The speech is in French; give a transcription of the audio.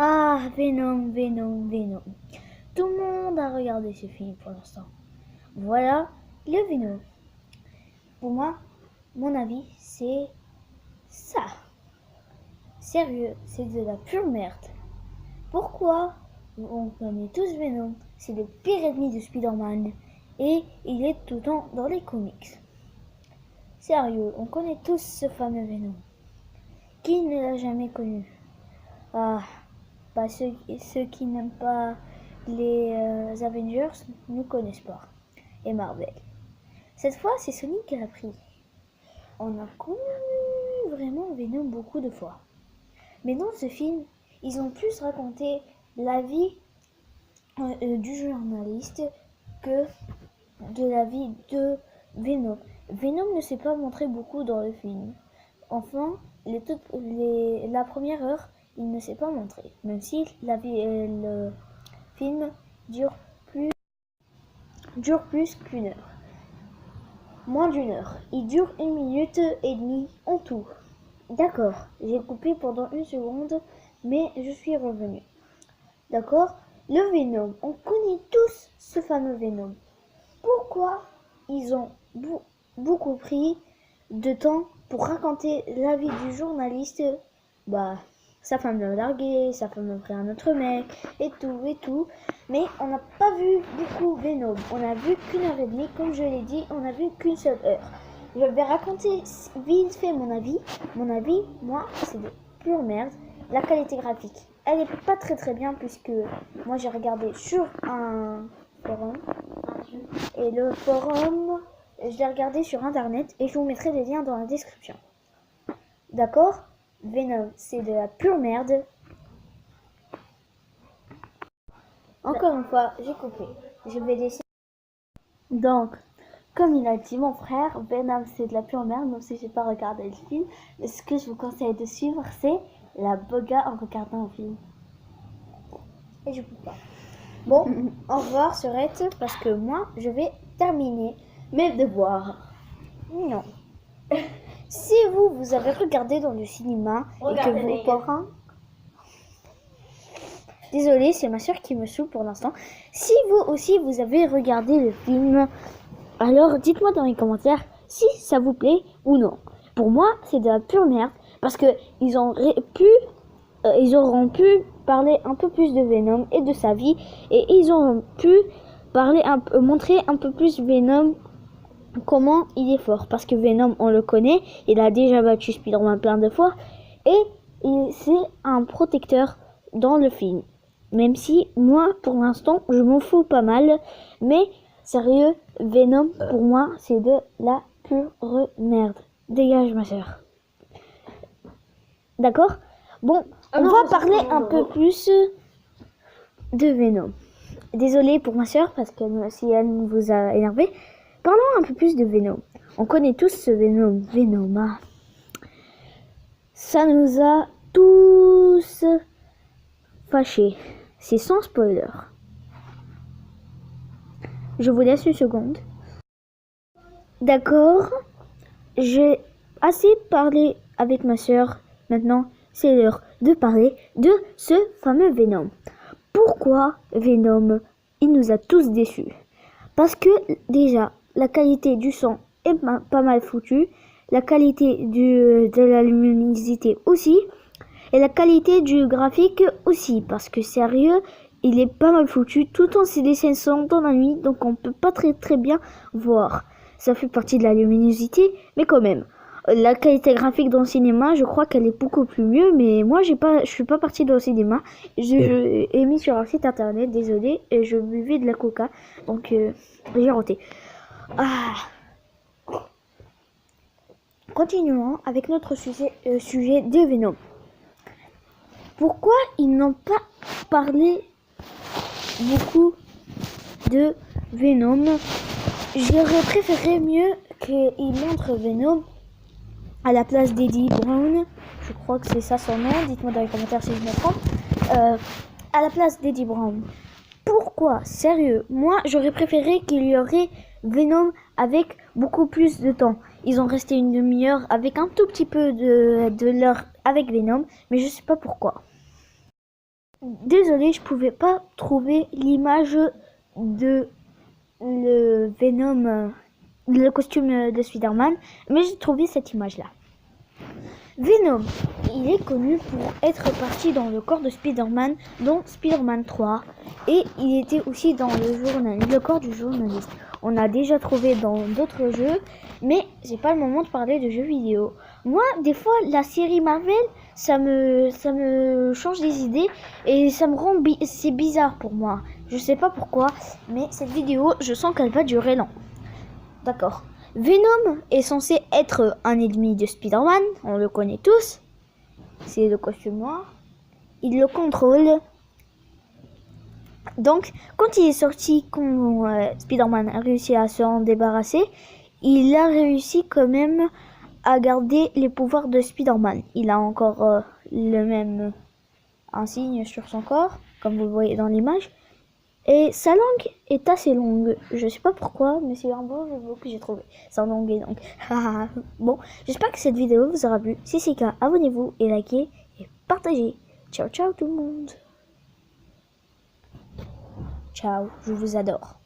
Ah, Venom, Venom, Venom. Tout le monde a regardé ce film pour l'instant. Voilà le Venom. Pour moi, mon avis, c'est ça. Sérieux, c'est de la pure merde. Pourquoi? On connaît tous Venom. C'est le pire ennemi de Spider-Man. Et il est tout le temps dans les comics. Sérieux, on connaît tous ce fameux Venom. Qui ne l'a jamais connu? Ah, bah ceux qui n'aiment pas les Avengers ne connaissent pas. Et Marvel. Cette fois, c'est Sony qui l'a pris. On a connu vraiment Venom beaucoup de fois. Mais dans ce film, ils ont plus raconté la vie du journaliste que de la vie de Venom. Venom ne s'est pas montré beaucoup dans le film. Enfin, la première heure, il ne s'est pas montré. Même si le film dure plus qu'une heure. Moins d'une heure. Il dure 1 minute et demie en tout. D'accord, j'ai coupé pendant une seconde, mais je suis revenu. D'accord? Le Venom, on connaît tous ce fameux Venom. Pourquoi ils ont beaucoup pris de temps pour raconter la vie du journaliste? Bah, sa femme l'a largué, sa femme a pris un autre mec, et tout. Mais on n'a pas vu beaucoup Venom. On a vu qu'une heure et demie, comme je l'ai dit, on a vu qu'une seule heure. Je vais raconter vite fait mon avis. Mon avis, moi, c'est de pure merde. La qualité graphique, elle est pas très bien puisque moi j'ai regardé sur un forum. Et le forum, je l'ai regardé sur internet et je vous mettrai des liens dans la description. D'accord? Venom, c'est de la pure merde. Encore une fois, j'ai coupé. Je vais laisser. Donc, comme il a dit mon frère, Venom c'est de la pure merde, même si j'ai pas regardé le film. Mais ce que je vous conseille de suivre, c'est la boga en regardant le film. Et je peux pas. Bon, au revoir Sorette, parce que moi, je vais terminer mes devoirs. Non. Si vous avez regardé dans le cinéma et que vous pourrez... Désolée, c'est ma soeur qui me saoule pour l'instant. Si vous aussi, vous avez regardé le film, alors dites-moi dans les commentaires si ça vous plaît ou non. Pour moi, c'est de la pure merde, parce que ils auront pu parler un peu plus de Venom et de sa vie, et ils auront pu montrer un peu plus Venom, comment il est fort, parce que Venom, on le connaît, il a déjà battu Spider-Man plein de fois, et c'est un protecteur dans le film. Même si, moi, pour l'instant, je m'en fous pas mal, mais sérieux, Venom, pour moi, c'est de la pure merde. Dégage, ma soeur. D'accord? Bon, on va parler un peu plus de Venom. Désolée pour ma soeur, parce que si elle vous a énervé. Parlons un peu plus de Venom. On connaît tous ce Venom. Venom, hein. Ça nous a tous fâchés. C'est sans spoiler. Je vous laisse une seconde. D'accord. J'ai assez parlé avec ma soeur. Maintenant, c'est l'heure de parler de ce fameux Venom. Pourquoi Venom, il nous a tous déçus? Parce que déjà, la qualité du son est pas mal foutue, la qualité de la luminosité aussi, et la qualité du graphique aussi, parce que sérieux, il est pas mal foutu, tout en ses dessins sont dans la nuit, donc on peut pas très bien voir. Ça fait partie de la luminosité, mais quand même. La qualité graphique dans le cinéma, je crois qu'elle est beaucoup plus mieux, mais moi je suis pas partie dans le cinéma. Je ai mis sur un site internet, désolé, et je buvais de la coca, donc j'ai raté. Ah. Continuons avec notre sujet de Venom. Pourquoi ils n'ont pas parlé beaucoup de Venom? J'aurais préféré mieux qu'ils montrent Venom à la place d'Eddie Brown. Je crois que c'est ça son nom. Dites-moi dans les commentaires si je me trompe. À la place d'Eddie Brown. Pourquoi? Sérieux, moi j'aurais préféré qu'il y aurait Venom avec beaucoup plus de temps. Ils ont resté une demi-heure avec un tout petit peu de l'heure avec Venom, mais je sais pas pourquoi. Désolée, je pouvais pas trouver l'image de le Venom, le costume de Spider-Man, mais j'ai trouvé cette image-là. Venom, il est connu pour être parti dans le corps de Spider-Man, dont Spider-Man 3, et il était aussi dans le corps du journaliste. On a déjà trouvé dans d'autres jeux, mais c'est pas le moment de parler de jeux vidéo. Moi, des fois, la série Marvel, ça me change des idées et ça me rend c'est bizarre pour moi. Je sais pas pourquoi, mais cette vidéo, je sens qu'elle va durer longtemps. D'accord. Venom est censé être un ennemi de Spider-Man, on le connaît tous. C'est le costume noir. Il le contrôle. Donc, quand il est sorti, quand Spider-Man a réussi à s'en débarrasser, il a réussi quand même à garder les pouvoirs de Spider-Man. Il a encore le même insigne sur son corps, comme vous le voyez dans l'image. Et sa langue est assez longue. Je sais pas pourquoi, mais c'est un beau jeu que j'ai trouvé. Sa langue est longue. Bon, j'espère que cette vidéo vous aura plu. Si c'est le cas, abonnez-vous et likez et partagez. Ciao, ciao tout le monde. Ciao, je vous adore.